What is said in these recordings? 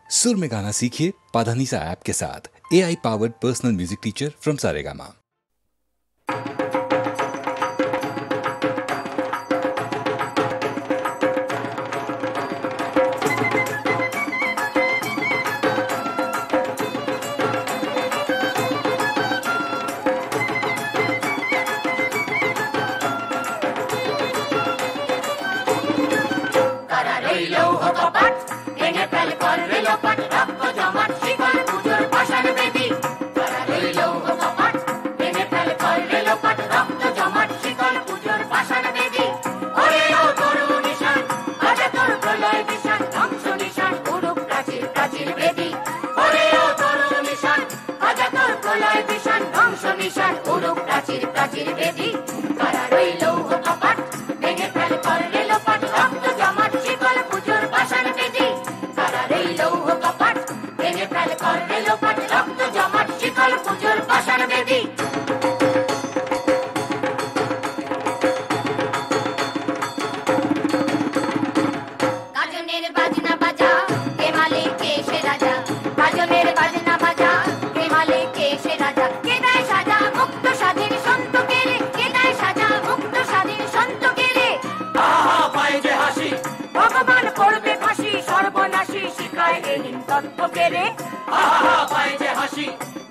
सुर में गाना सीखिए पाधानीसा ऐप के साथ। AI powered personal music teacher from Saregama.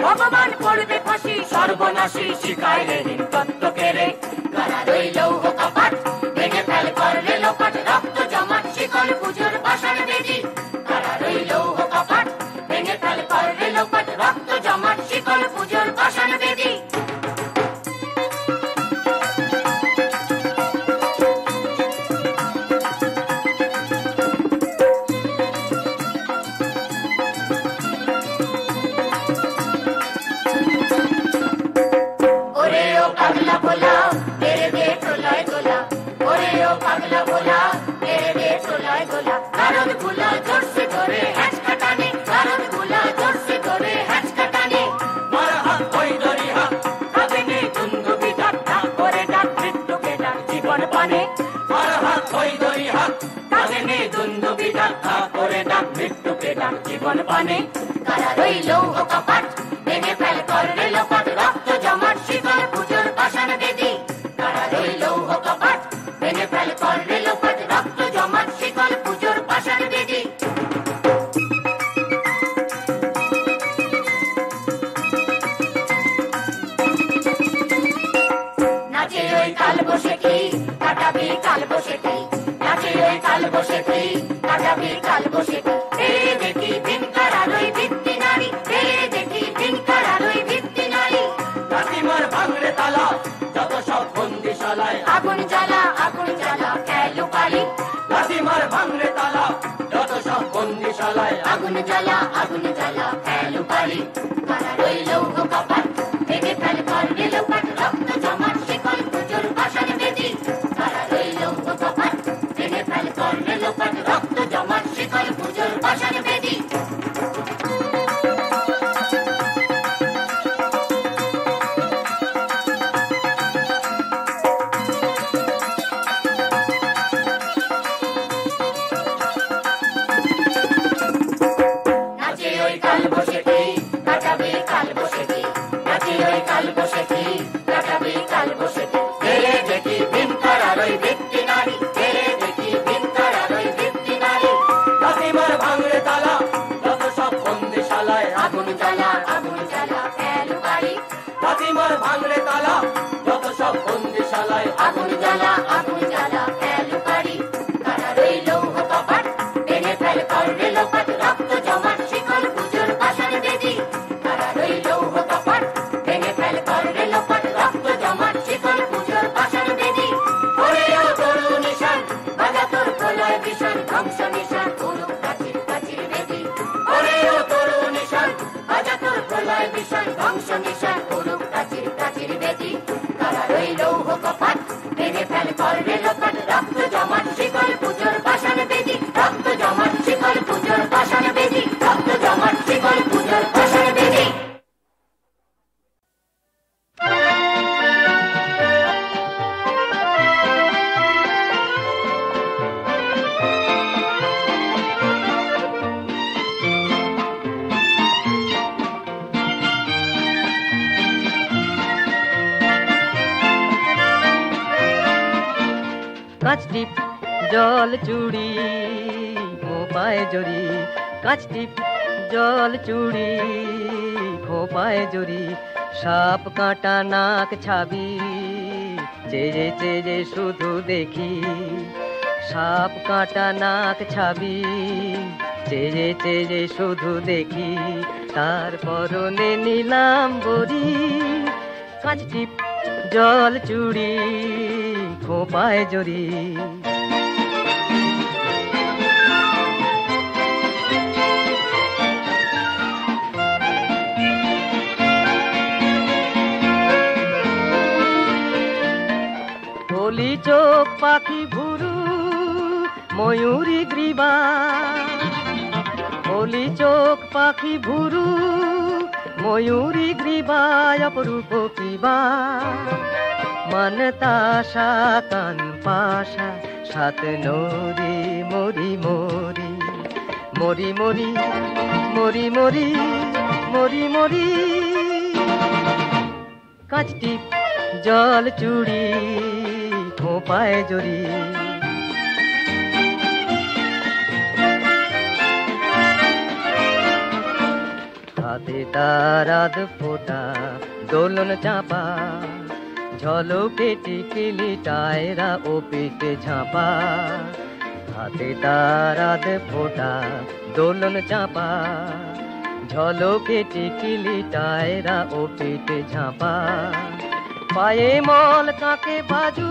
ভগবান করবে ফাঁসি সর্বনাশী শিখায় লেনিন তত্ত্ব কেড়ে কারা রইল কপাট ভেঙে ফেল করলে লোপাট রক্ত জমাট শিকল পুজোর পাষাণ বেদি কারা রইল কপাট ভেঙে ফেল করলে লোপাট রক্ত জমাট শিকল পুজোর পাষাণ বেদি জীবন পানে কারা রইল কপাট ভেঙে ফেল করলে লোপাট রক্ত জমাট শিকল পুজোর পাষাণ বেদি কারা রইল কপাট ভেঙে ফেল করলে লোপাট রক্ত জমাট শিকল পুজোর পাষাণ বেদি নাচে ওই কাল বসে কি কাটাবি কাল বসে কি নাচে ওই কাল বসে কি কাটাবি কাল বসে কি আগুন জ্বালা খেলো পালি লাঠিমার ভাঙরে তালা যত সব বন্দিশালায় আগুন জ্বালা খেলো পালি কারা রইল কপাট ভেঙে ফেল করলে লোপাট রক্ত জমাট শিকল পুজোর পাষাণ বেদি কারা রইল কপাট ভেঙে ফেল করলে লোপাট রক্ত জমাট শিকল পুজোর পাষাণ বেদি ভাঙরে তালা যত সব বন্দিশালায় আগুন জ্বালা খেলো পারি কারা রইল কপাট ভেঙে ফেল করলে লোপাট রক্ত জমাট শিকল পুজোর পাষাণ বেদি কারা রইল কপাট ভেঙে ফেল করলে লোপাট রক্ত জমাট শিকল পুজোর পাষাণ বেদি ওরে ও তরু নিশান বাজা তোর প্রলয় ভীষণ ধ্বংস নিশান উরুক প্রাচীর বেদি ওরে ও তরু নিশান বাজা তোর প্রলয় ভীষণ ধ্বংস নিশান উরুক প্রাচীর বেদি কারা রইল কপাট ভেঙে ফেল করলে লোপাট রক্ত জমাট শিকল পুজোর পাষাণ বেদি রক্ত জমাট শিকল পুজোর পাষাণ বেদি রক্ত জমাট শিকল পুজোর পাষাণ বেদি কাঁচ টিপ জল চুড়ি খোপায় জড়ি কাঁচ টিপ জল চুড়ি খোপায় জড়ি সাপ কাঁটা নাক ছাবি চেয়ে চেয়ে শুধু দেখি সাপ কাঁটা নাক ছাবি চেয়ে চেয়ে শুধু দেখি তার পরনে নিলাম বড়ি কাঁচ টিপ জল চুড়ি খোপায় জড়ি বলি চোখ পাখি ভুরু ময়ূরী গ্রীবা বলি চোখ পাখি ভুরু ময়ূরী গ্রীবা অপরূপ কিবা मन ताशा कान पाशा सात नोरी मोरी मोरी मोरी मोरी मोरी मोरी मोरी मोरी काँच टिप जल चूड़ी খোপায় জড়ি হাতে তার আধ ফোঁটা দোলন চাপা ঝলকে টিকিলি টায়রা ও পিঠে ঝাঁপা হাতে তার আধ ফোঁটা দোলন চাপা ঝলকে টিকিলি টায়রা ও পিঠে ঝাঁপা পায়ে মল কাকে বাজু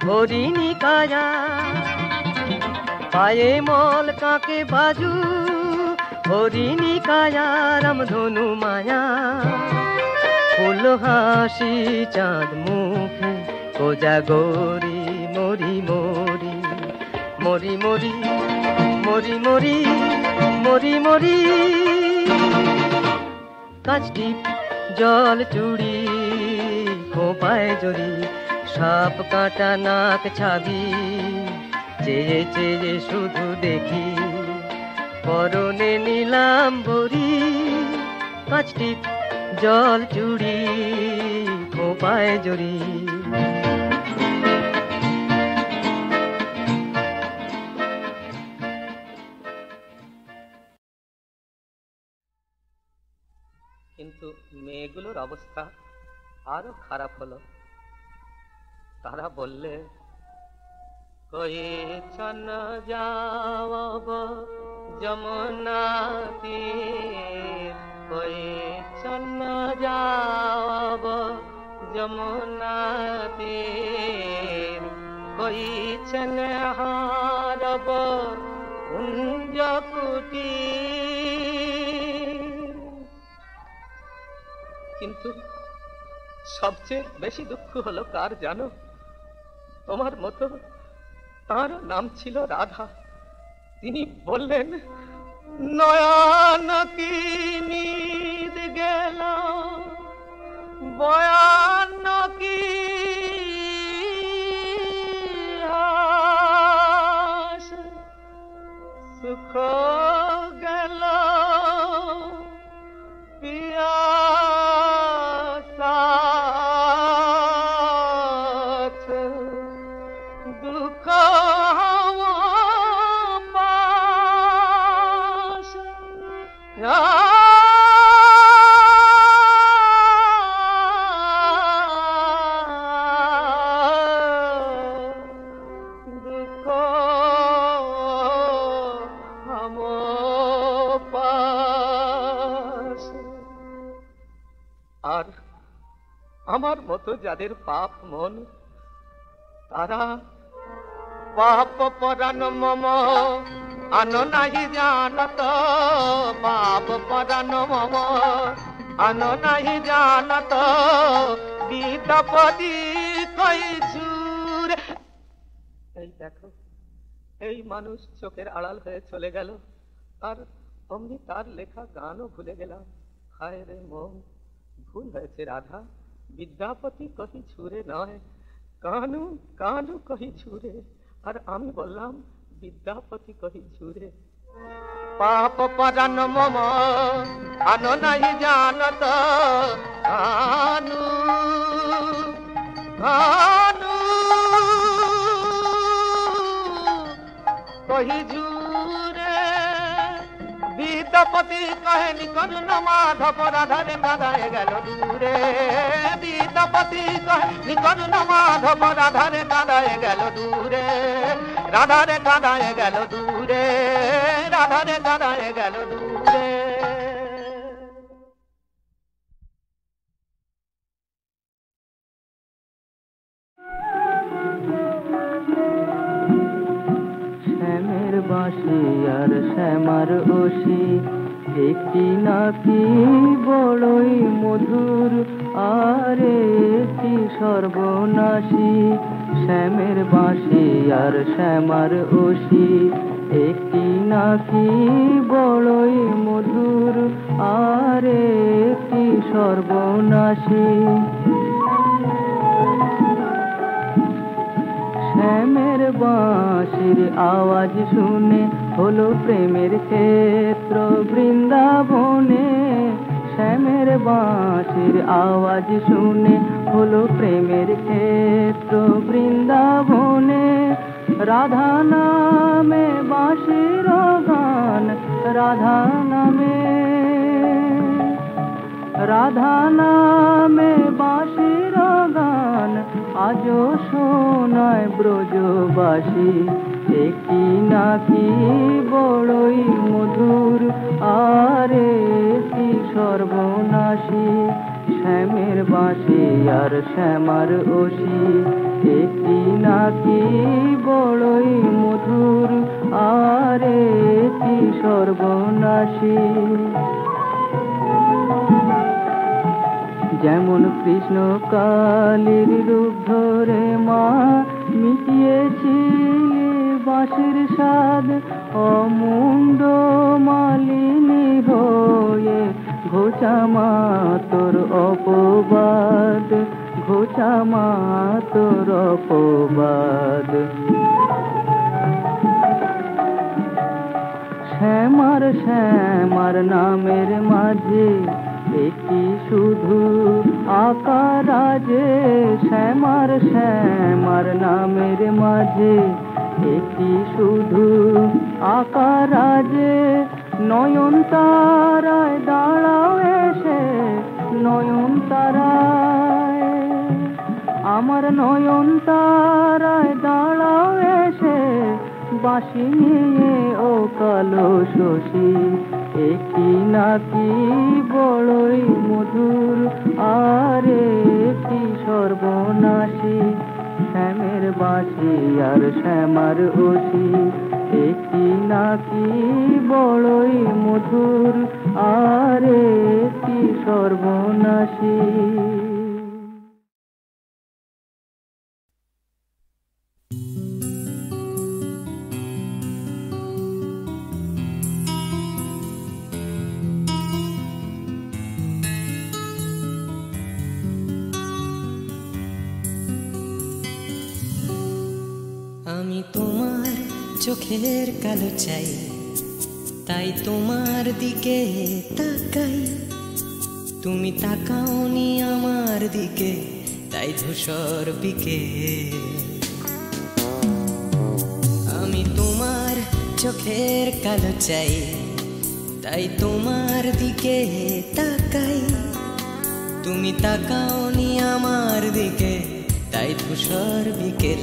হরিণী কায়া পায়ে মল কাকে বাজু হরিণী কায়া রামধনু মায়া ফুল হাসি চাঁদ মুখে কোজা গৌরী মরি মরি মরি মরি মরি মরি মরি মরি কাঁচ টিপ জল চুড়ি খোপায় জড়ি সাপ কাঁটা নাক ছাবি চেয়ে চেয়ে শুধু দেখি পরনে নিলাম বড়ি কাঁচ টিপ জল চুড়ি খোপায় জড়ি কিন্তু মেয়েগুলোর অবস্থা আরো খারাপ হলো তারা বললে কয়ে চন যাওয়াব যমুনা তীর কয়ে চন যাওয়াব যমুনা তীর কইছেন হারব কুঞ্জ কুটির কিন্তু সবচেয়ে বেশি দুঃখ হলো কার জানো তোমার মতো তার নাম ছিল রাধা তিনি বললেন নয়ন কি নিদ গেল বয়ান কি হাস সুখ গেল পিয়া দুঃখ আর আমার মতো যাদের পাপ মন তারা পাপ পরাণ মম আন নাহি জানত পাপ পরাণ মম আন নাহি জানত বিদ্যাপতি কইছুর এই দেখো এই মানুষ চোখের আড়াল হয়ে চলে গেল আর অমনি তার লেখা গানও ভুলে গেলাম হায় রে মন ভুল হয়েছে রাধা বিদ্যাপতি কহি ছুরে নয় কানু কানু কহি ছুরে আর আমি বললাম বিদ্যাপতি কহি ছুরে পাপ পরাণ মম আন নাহি জানত কানু কানু কহি জুরে বিদ্যাপতি কহে নিকন না মাধব রাধারে কাঁদায় গেল দূরে বিদ্যাপতি কহে নিকন না মাধব রাধারে কাঁদায় গেল দূরে রাধারে কাঁদায় গেল দূরে রাধারে কাঁদায় গেল দূরে শ্যামের বাঁশি আর শ্যামার ওষি একটি নাকি বড়ই মধুর আর একটি সর্বনাশী শ্যামের বাঁশি আর শ্যামার ওষি একটি নাকি বড়ই মধুর আর একটি সর্বনাশী শ্যামের বাঁশির আওয়াজ শুনে হলো প্রেমের ক্ষেত্র বৃন্দাবনে শ্যামের বাঁশির আওয়াজ শুনে হলো প্রেমের ক্ষেত্র বৃন্দাবনে রাধা নামে বাঁশির গান রাধা নামে বাঁশির গান আজও শোনায় ব্রজবাসী একটি নাকি বড়ই মধুর আর একটি সর্বনাশী শ্যামের বাঁশি আর শ্যামার ওষি একটি নাকি বড়ই মধুর আর একটি সর্বনাশী যেমন কৃষ্ণ কালীর রূপ ধরে মা মিটিয়েছিলি বাঁশির স্বাদ অমুণ্ড মালিনী হয়ে ঘোচা মা তোর অপবাদ ঘোচা মা তোর অপবাদ শ্যামার শ্যামার নামের মাঝে একটি শুধু আকার আজে শ্যামার শ্যামার নামের মাঝে একটি শুধু আকার আজে নয়ন তারায় দাঁড়াও এসে নয়ন তারায় আমার নয়ন তারায় দাঁড়াও এসে বাঁশি নিয়ে ও কালো শশী একটি নাকি বড়ই মধুর আর একটি সর্বনাশী শ্যামের বাঁশি আর শ্যামার ওষি একটি নাকি বড়ই মধুর আর একটি সর্বনাশী আমি তোমার চোখের কালো চাই তাই তোমার দিকে তাকাই তুমি তাকাওনি আমার দিকে তাই ধূসর বিকেল আমি তোমার চোখের কালো চাই তাই তোমার দিকে তাকাই তুমি তাকাওনি আমার দিকে তাই ধূসর বিকেল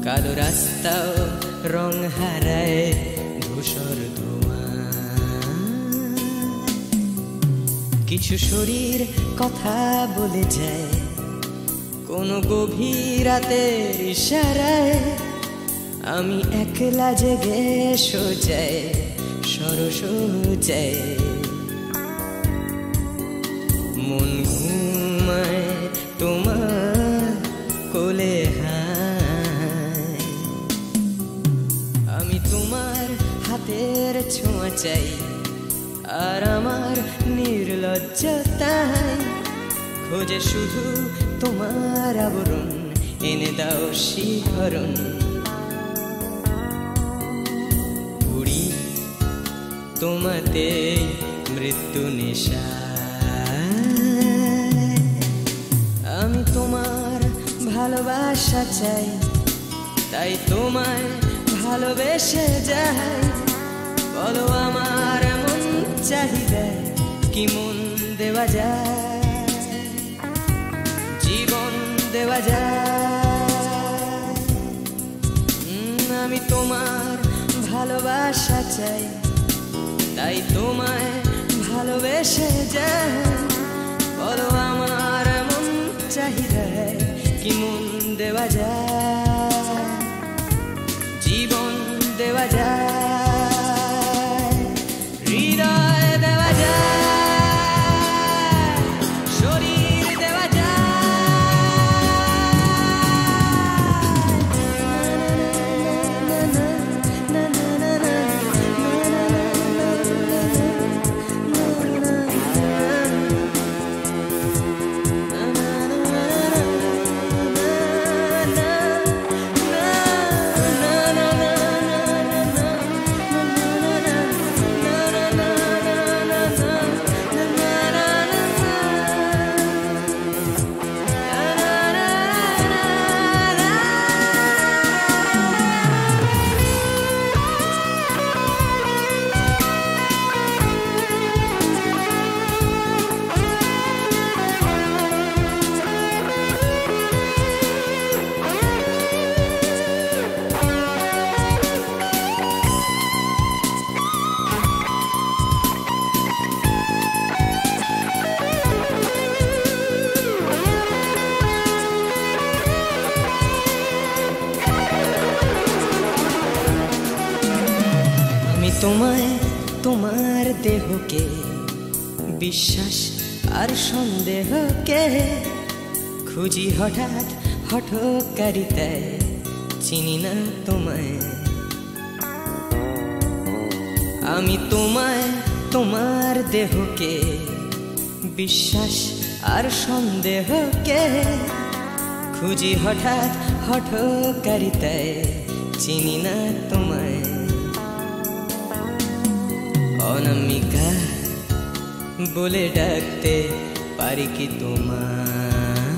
কালো রাস্তাও রং হারায় ধূসর ধোঁয়া কিছু শরীর কথা বলে যায় কোনো গভীর রাতের ইশারায় আমি একলা জেগে সোজায় সরস যায় মন ঘুমায় তোমার কোলে আমি তোমার হাতের ছোঁয়া চাই আর আমার নির্লজ্জতায় খোঁজে শুধু তোমার আবরণ এনে দাও শিহরণ উড়ি তোমাতে মৃত্যু নেশা আমি তোমার ভালোবাসা চাই তাই তোমায় ভালোবেসে যাই। বলো আমার এমন চাহিদা কি মন দেওয়া যায়, জীবন দেওয়া যায়। আমি তোমার ভালোবাসা চাই, তাই তোমায় ভালোবেসে যাই। বলো আমার এমন চাহিদা কি মন দেওয়া যায়, জীবন দেওয়া যায়, হৃদয় দেওয়া যায়, শরীর দেওয়া তোমায়, তোমার দেহকে বিশ্বাস আর সন্দেহকে খুঁজি হঠাৎ হঠকারিতায়, চিনি না তোমায়। আমি তোমায়, তোমার দেহকে বিশ্বাস আর সন্দেহকে খুঁজি হঠাৎ হঠকারিতায়, চিনি না তোমায়। অনামিকা বলে ডাকতে পারি কি তোমায়?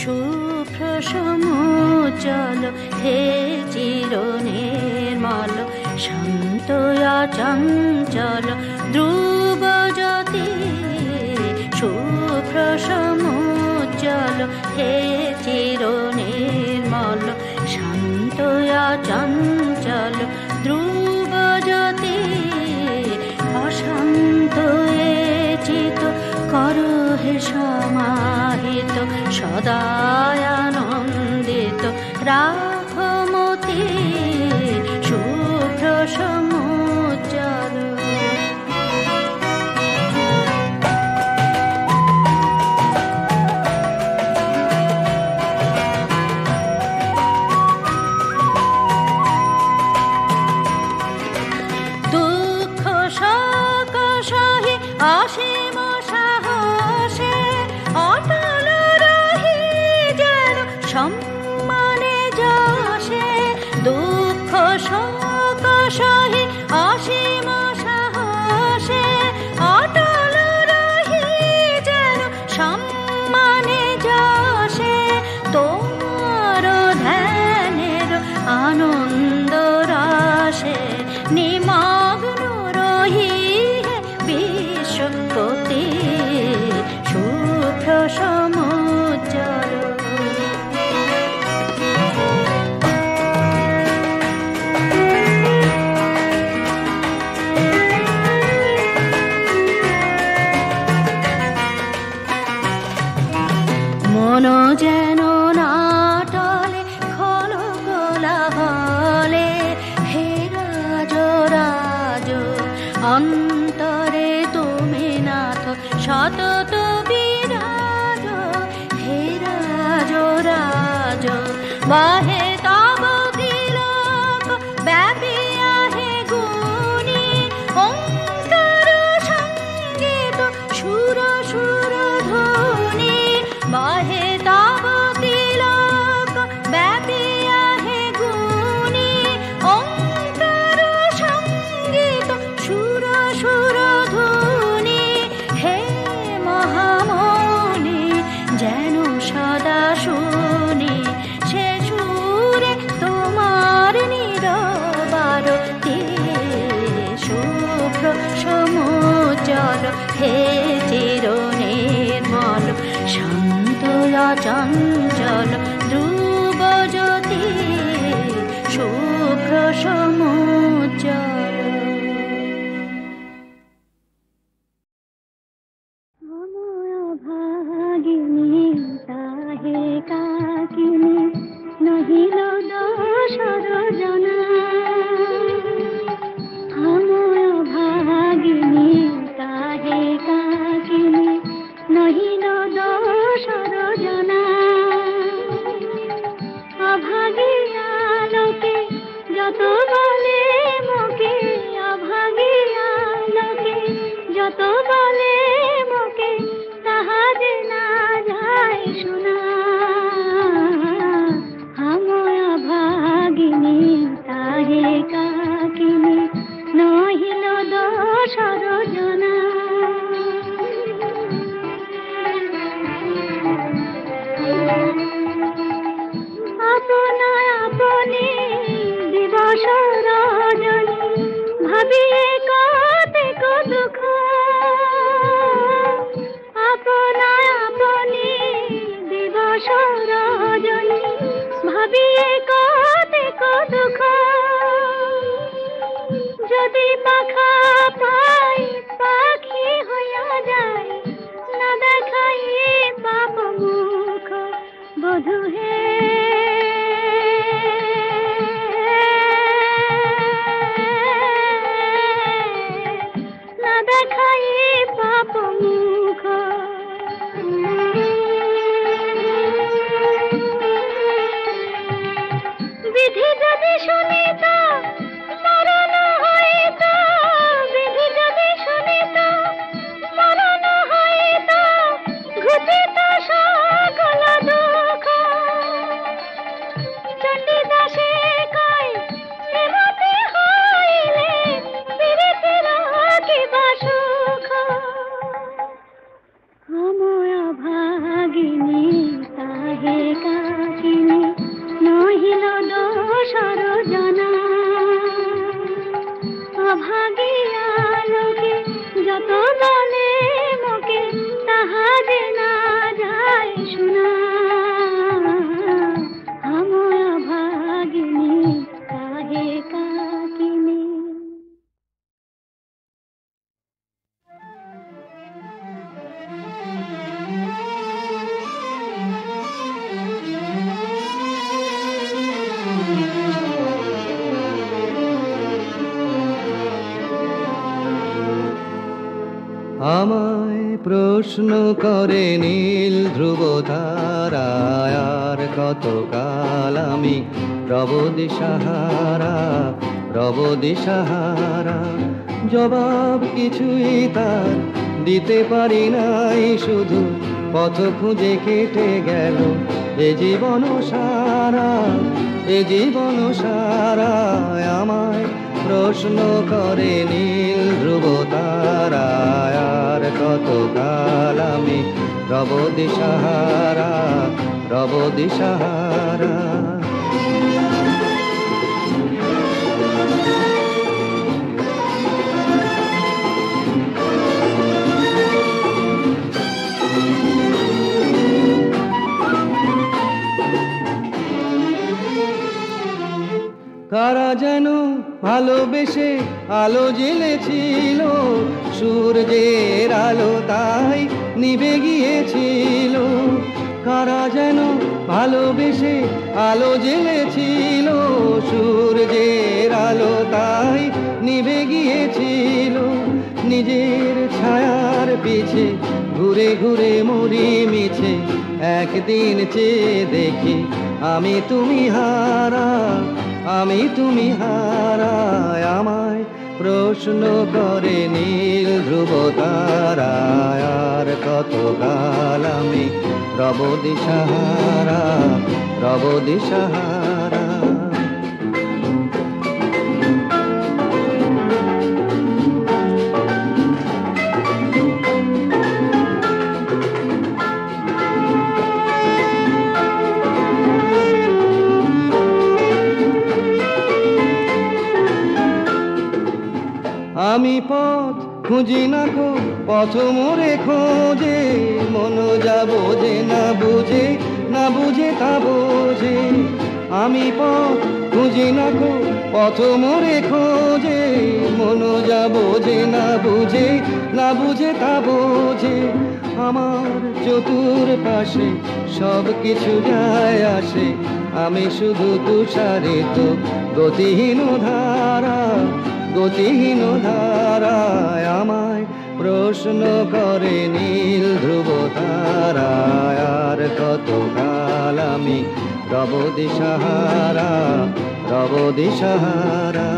শুভ্র সমুজ্জ্বল হে চিরনির্মল, শান্ত চঞ্চল ধ্রুব জ্যোতি। শুভ্র সমুজ্জ্বল হে চিরনির্মল, শান্ত চঞ্চল ধ্রুব জ্যোতি। অশান্ত এ চিত কর হে সমাহিত, সদায় আনন্দিত রাখো মতি। শুভ্র সমুজ্জ্বল দুঃখ শোক সহি অসীম সাহসে, অটল রহি যেন সম্মানে যশে। দুঃখ শোক সহি অসীম সাহসে, অটল রহি যেন সম্মানে যশে। তোমার ধ্যানের আনন্দ রসে নিমগ্ন রহি বিশ্বপতি। শুভ্র সমুজ্জ্বল মন যেন না টলে খল কোলাহলে, হে রাজ রাজ অন্তরে তুমি নাথ সতত বিরাজ। হে রাজ রাজ বাহে তব তিলক ব্যাপিয়া হে গুণী। ওঙ্কার সঙ্গীত সুর সুর ধ্বনি বাহে তব যত বলে মোকে অভাগিয়া লোকে, যত বলে মোকে তাহা যে না যায় শোনা। আমায় অভাগিনী তাহে কাকিনী, নহিল দোষর জনা। আপনা আপনি দিবস রজনী, ভাবিয়ে কতেক দুঃখ। আপনা আপনি দিবস রজনী, ভাবিয়ে কতেক দুঃখ। যদি পাখা পাই পাখি হইয়া যায়, না দেখাই পাপ মুখ বধূ হে। না দেখাই পাপ মুখ। বিধি যদি শুনিত মরণ হইত, বিধি যদি শুনিত মরণ হইত, ঘুচিত সকল দুঃখ। চণ্ডীদাসে কয় এমতে হইলে পীড়িতের কিবা সুখ। আমায় অভাগিনী তাহে কাকিনী, নহিল দোষর জনা। অভাগিয়া লোকে যত বলে মোকে তাহা যে না যায় শোনা। আমায় অভাগিনী তাহে কাকিনী। আমায় প্রশ্ন করে নীল ধ্রুব তারায়, আর কতকাল আমি রব দিশাহারা, রব দিশাহারা। জবাব কিছুই তার দিতে পারি নাই, শুধু পথ খুঁজে কেটে গেল এ জীবন সারা, এ জীবন সারা। আমায় প্রশ্ন করে নীল ধ্রুব তারায়, আর কতকাল আমি রব দিশাহারা, রব দিশাহারা। কারা যেন ভালোবেসে আলো জ্বেলেছিল, সূর্যের আলো তাই নিভে গিয়েছিল। কারা যেন ভালোবেসে আলো জ্বেলেছিল, সূর্যের আলো তাই নিভে গিয়েছিল। নিজের ছায়ার পিছে ঘুরে ঘুরে মরি মিছে, একদিন চেয়ে দেখি আমি তুমি হারা, আমি তুমি হারা। আমায় প্রশ্ন করে নীল ধ্রুব তারায়, আর কতকাল আমি রব দিশাহারা, রব দিশাহারা। আমি পথ খুঁজি না কো পথ মোরে খোঁজে, মন যা বোঝে না বুঝে, না বুঝে তা বোঝে। আমি পথ খুঁজি না কো পথ মোরে খোঁজে, মন যা বোঝে না বুঝে, না বুঝে তা বোঝে। আমার চতুর পাশে সব কিছু যায় আসে, আমি শুধু তুষারিত গতিহীন ধারা, গতিহীন ধারায়। আমায় প্রশ্ন করে নীল ধ্রুব তারায়, আর কতকাল আমি রব দিশাহারা, তব দিশাহারা।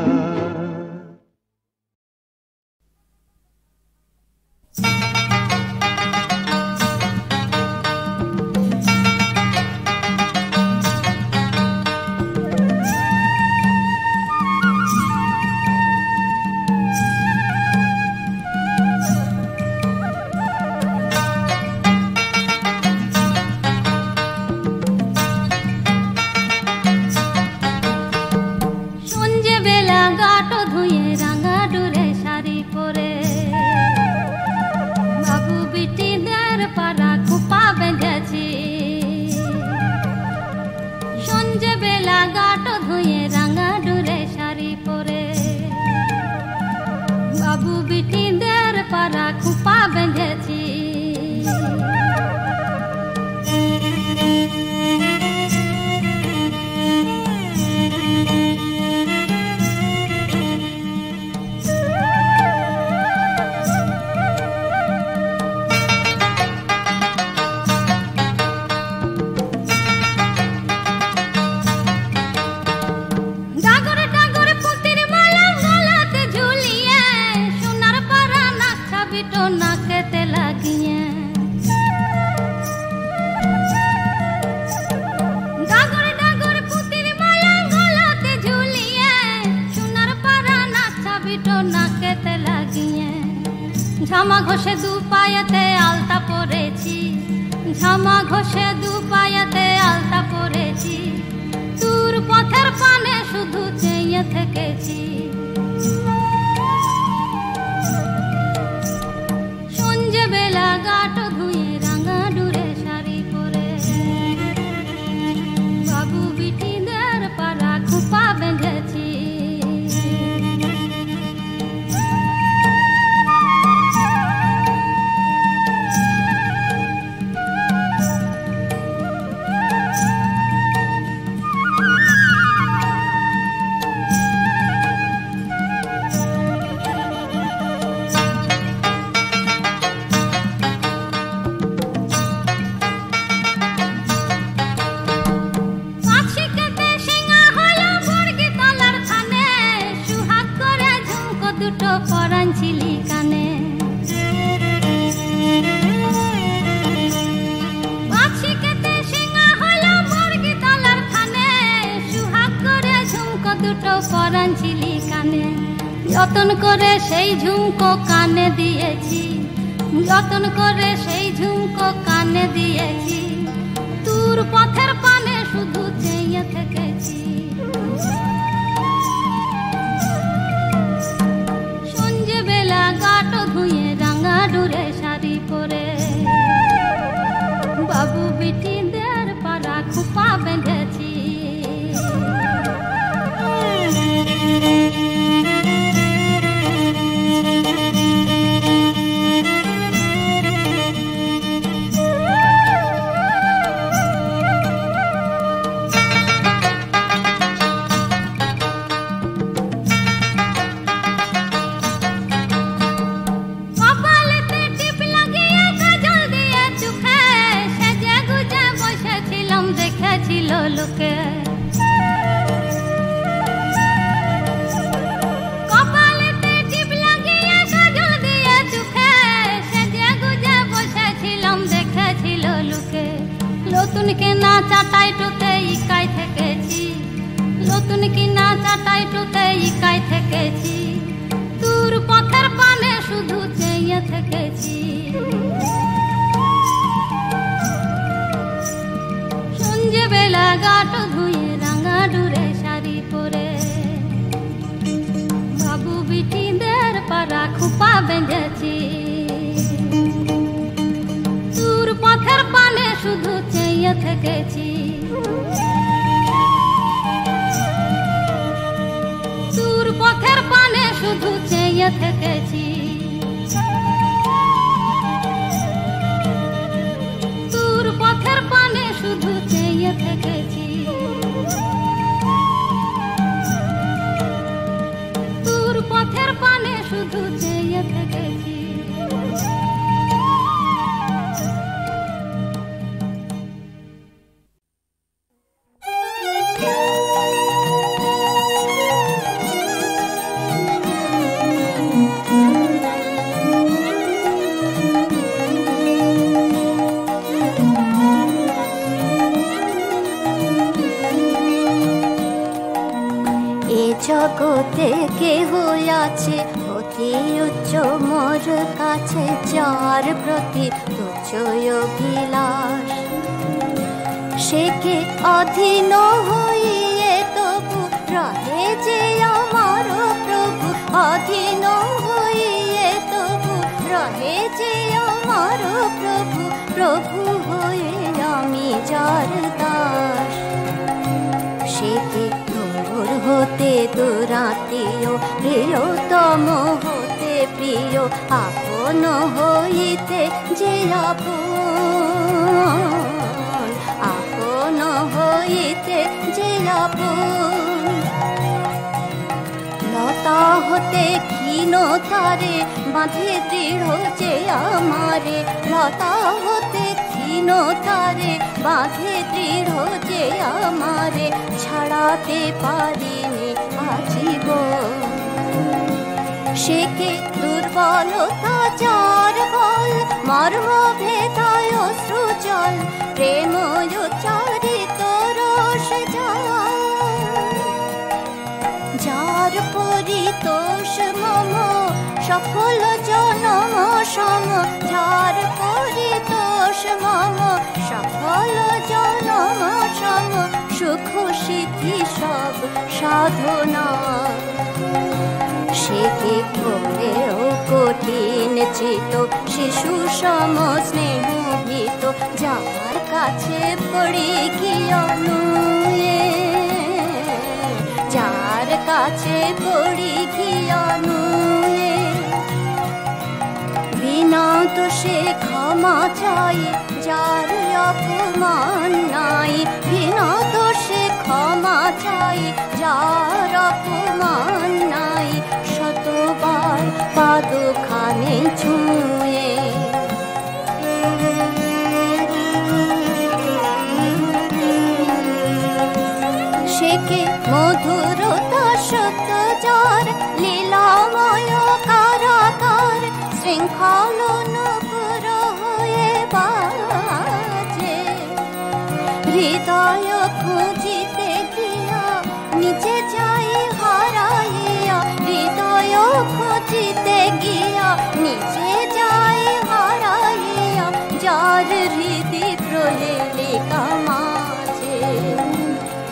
ঝামা ঘষে দু পায়েতে আলতা পরেছি, ঝামা ঘষে দু পায়েতে আলতা পরেছি, তোর পথের পানে শুধু চেয়ে থেকেছি। সঞ্জে বেলা গাটো ধুয়ে রাঙা ডুরে শাড়ি পরে, বাবু বিটিদের পাড়া খোপা বেঁধেছি। পরাঞ্চিলি কানে পাখি কেটে সিঙা হলো মুরগি তলার খানে, সুহাগ করে ঝুমকো দুটো পরাঞ্চিলি কানে। যতন করে সেই ঝুমকো কানে দিয়েছি, যতন করে সেই ঝুমকো কানে দিয়েছি, তোর পথের পানে শুধু চেয়ে থেকেছি। গাটো ধুয়ে রাঙা ডুরে শাড়ি পরে, বাবু বিটিদের পাড়া খোপা বেঁধেছি। লোকে কপালেতে টিপ লাগিয়ে কাজল দিয়ে চোখে, সেজে গুজে বসেছিলাম দেখেছিল লোকে। নতুন কেনা চাটাই টুতে ইকাই থেকেছি, নতুন কিনা চাটাই টুতে ইকাই থেকেছি, তোর পথের পানে শুধু চেয়ে থেকেছি। সঞ্জে বেলা গাটো ধুয়ে রাঙা ডুরে শাড়ি পরে, বাবু বিটিদের পাড়া খোপা বেঁধেছি, তোর পথের পানে শুধু চেয়ে থেকেছি। তোর পথের পানে শুধু চেয়ে থেকেছি। তোর পথের পানে শুধু চেয়ে থেকেছি। তোর পথের পানে শুধু চেয়ে থেকেছি। এ জগতে কেহ আছে অতি উচ্চ মোর কাছে, যার প্রতি তুচ্ছ অভিলাষ। সে কে অধীন হইয়ে তবু রহে যে আমার প্রভু, অধীন হইয়ে তবু রহে যে আমার প্রভু, প্রভু হয়ে আমি যার দাস। সে কে দূর হতে দূরাত্মীয়, প্রিয়তম হতে প্রিয়, আপন হইতে যে আপন, আপন হইতে যে আপন। লতা হতে ক্ষীণ তারে বাঁধে দৃঢ় যে আমারে, লতা হতে ক্ষীণ তারে বাঁধে দৃঢ় যে আমারে, ছাড়াতে পারিনি আজীবন। সে কে দুর্বলতা যার বল, মর্ম ভেদায় অশ্রুজল, প্রেম উচ্চারিত রস জল, যার পরিতোষ মম সফল জনম সম, যার পরিতোষ মম সফল জনম সম, সুখ সিদ্ধি সব সাধনা। সে কে করেও কঠিন চিত, শিশু সম স্নেহ ভীত, যার কাছে পড়ি গিয়া নুয়ে, যার কাছে পড়ি গিয়া নুয়ে। বিনা দোষে ক্ষমা চাই যার অপমান নাই, বিনা দোষে ক্ষমা চাই যার অপমান নাই, শতবার পাদখানে ছুঁয়ে। সে কে মধুরতা সত্য যার, লীলাময় কারাগার, শৃঙ্খল নপুর হয়ে বাজে। হৃদয় খুঁজিতে গিয়া নিচে যাই হারাইয়া, হৃদয় খুঁজিতে গিয়া নিচে যাই হারাইয়া, যার হৃদি প্রহেলিকা মাঝে।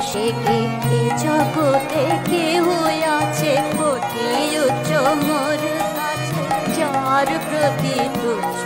সে কে জগতে কেহ আছে অতি উচ্চ মোর কাছে, যার প্রতি তুচ্ছ